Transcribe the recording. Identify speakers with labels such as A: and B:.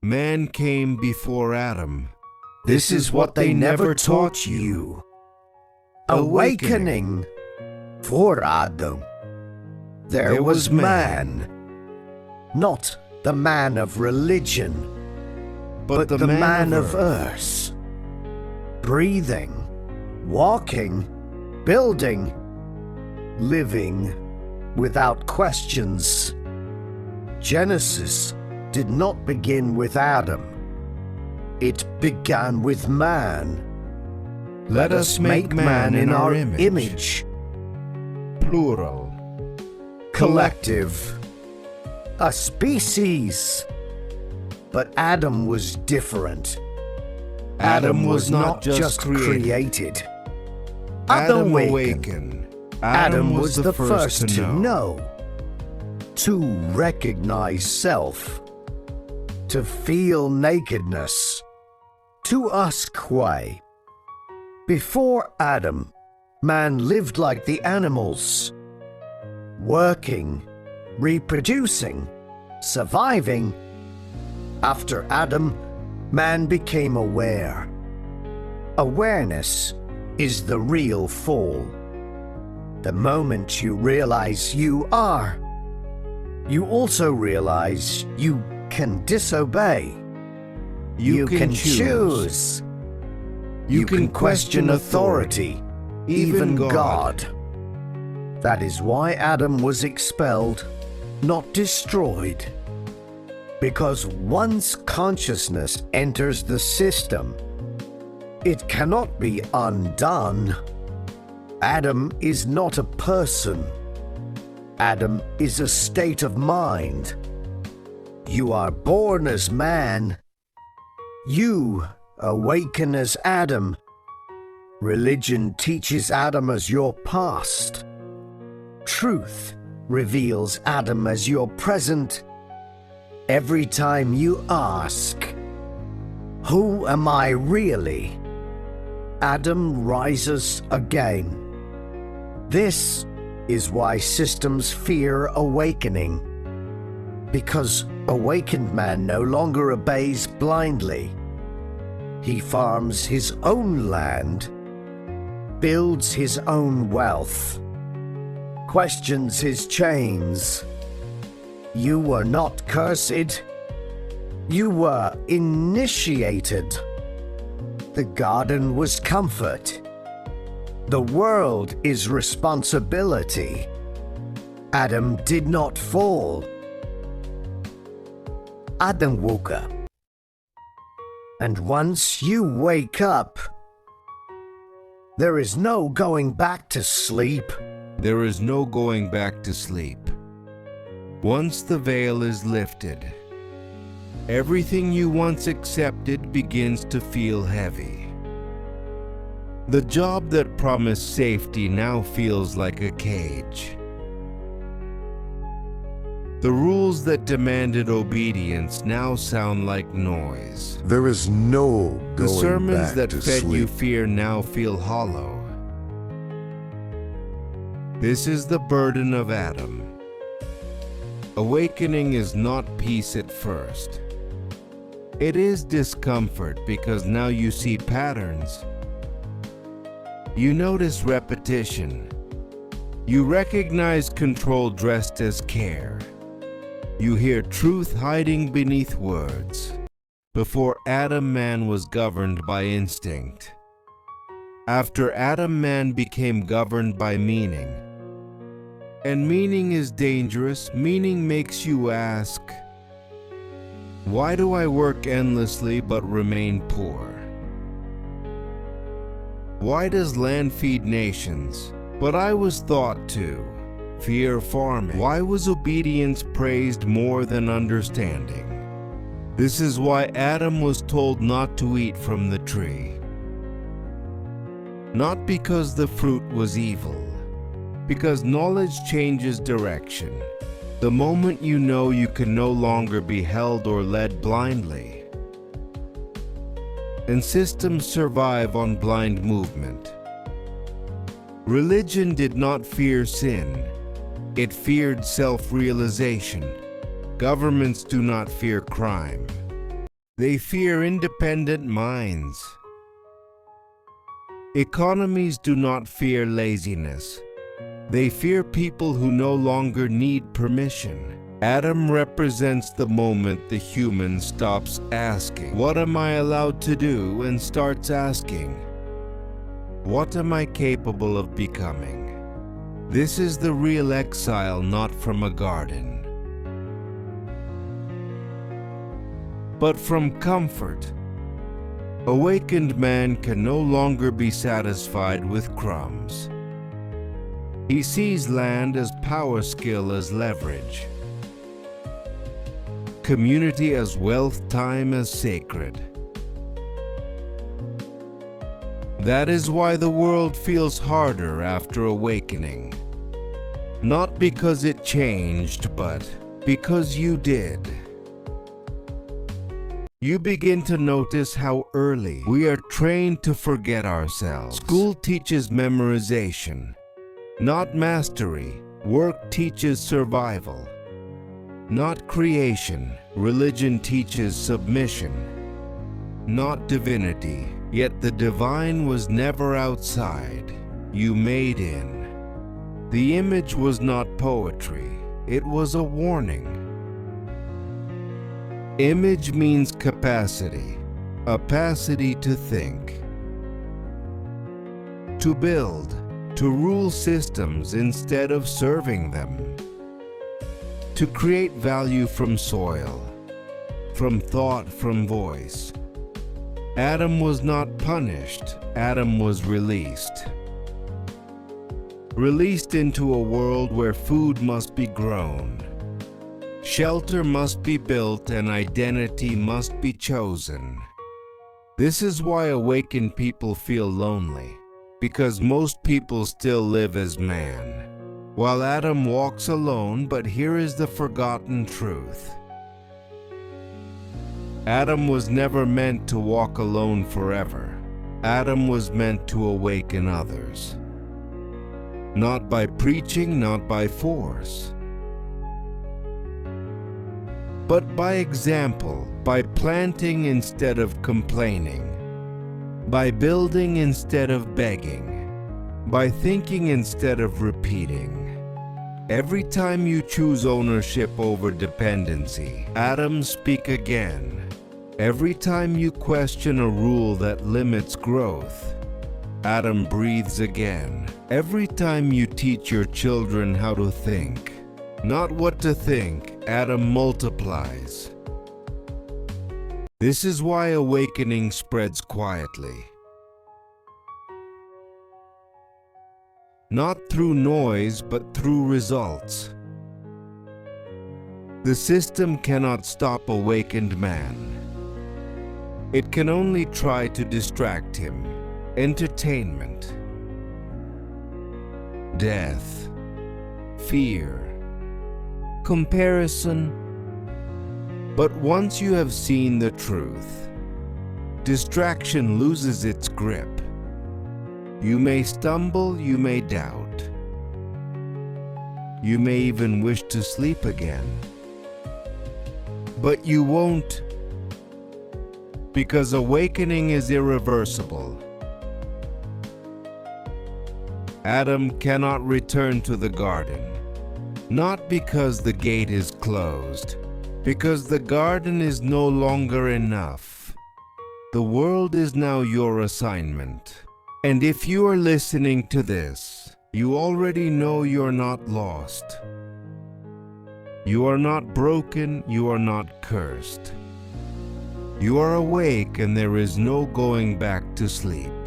A: Man came before Adam.
B: This is what they never taught you. Awakening for Adam. There was man, not the man of religion, but the man of earth. Breathing, walking, building, living without questions. Genesis did not begin with Adam. It began with man. Let us make man in our image.
A: Plural.
B: Collective. A species. But Adam was different. Adam was not just created.
A: Adam awakened.
B: Adam was the first to know, to recognize self, to feel nakedness, to ask why. Before Adam, man lived like the animals, working, reproducing, surviving. After Adam, man became aware. Awareness is the real fall. The moment you realize you are, you also realize you can disobey. You can choose. You can question authority, even God. That is why Adam was expelled, not destroyed. Because once consciousness enters the system, it cannot be undone. Adam is not a person. Adam is a state of mind. You are born as man. You awaken as Adam. Religion teaches Adam as your past. Truth reveals Adam as your present. Every time you ask, "Who am I really?" Adam rises again. This is why systems fear awakening. Because awakened man no longer obeys blindly. He farms his own land, builds his own wealth, questions his chains. You were not cursed. You were initiated. The garden was comfort. The world is responsibility. Adam did not fall. Adam woke up. And once you wake up, there is no going back to sleep.
A: There is no going back to sleep. Once the veil is lifted, everything you once accepted begins to feel heavy. The job that promised safety now feels like a cage. The rules that demanded obedience now sound like noise.
C: There is no going
A: The sermons
C: back
A: that
C: to
A: fed
C: sleep.
A: you fear now feel hollow. This is the burden of Adam. Awakening is not peace at first. It is discomfort because now you see patterns. You notice repetition. You recognize control dressed as care. You hear truth hiding beneath words. Before Adam, man was governed by instinct. After Adam, man became governed by meaning. And meaning is dangerous. Meaning makes you ask, why do I work endlessly but remain poor? Why does land feed nations, but I was thought to fear farming? Why was obedience praised more than understanding? This is why Adam was told not to eat from the tree. Not because the fruit was evil, because knowledge changes direction. The moment you know, you can no longer be held or led blindly. And systems survive on blind movement. Religion did not fear sin. It feared self-realization. Governments do not fear crime. They fear independent minds. Economies do not fear laziness. They fear people who no longer need permission. Adam represents the moment the human stops asking, "What am I allowed to do?" and starts asking, "What am I capable of becoming?" This is the real exile, not from a garden, but from comfort. Awakened man can no longer be satisfied with crumbs. He sees land as power, skill as leverage, community as wealth, time as sacred. That is why the world feels harder after awakening. Not because it changed, but because you did. You begin to notice how early we are trained to forget ourselves. School teaches memorization, not mastery. Work teaches survival, not creation. Religion teaches submission, not divinity. Yet the divine was never outside. You made in. The image was not poetry. It was a warning. Image means capacity, capacity to think, to build, to rule systems instead of serving them, to create value from soil, from thought, from voice. Adam was not punished, Adam was released. Released into a world where food must be grown, shelter must be built, and identity must be chosen. This is why awakened people feel lonely, because most people still live as man. While Adam walks alone, but here is the forgotten truth. Adam was never meant to walk alone forever. Adam was meant to awaken others. Not by preaching, not by force, but by example, by planting instead of complaining, by building instead of begging, by thinking instead of repeating. Every time you choose ownership over dependency, Adam speak again. Every time you question a rule that limits growth, Adam breathes again. Every time you teach your children how to think, not what to think, Adam multiplies. This is why awakening spreads quietly. Not through noise, but through results. The system cannot stop awakened man. It can only try to distract him. Entertainment, death, fear, comparison. But once you have seen the truth, distraction loses its grip. You may stumble, you may doubt. You may even wish to sleep again. But you won't, because awakening is irreversible. Adam cannot return to the garden, not because the gate is closed, because the garden is no longer enough. The world is now your assignment. And if you are listening to this, you already know you're not lost. You are not broken, you are not cursed. You are awake and there is no going back to sleep.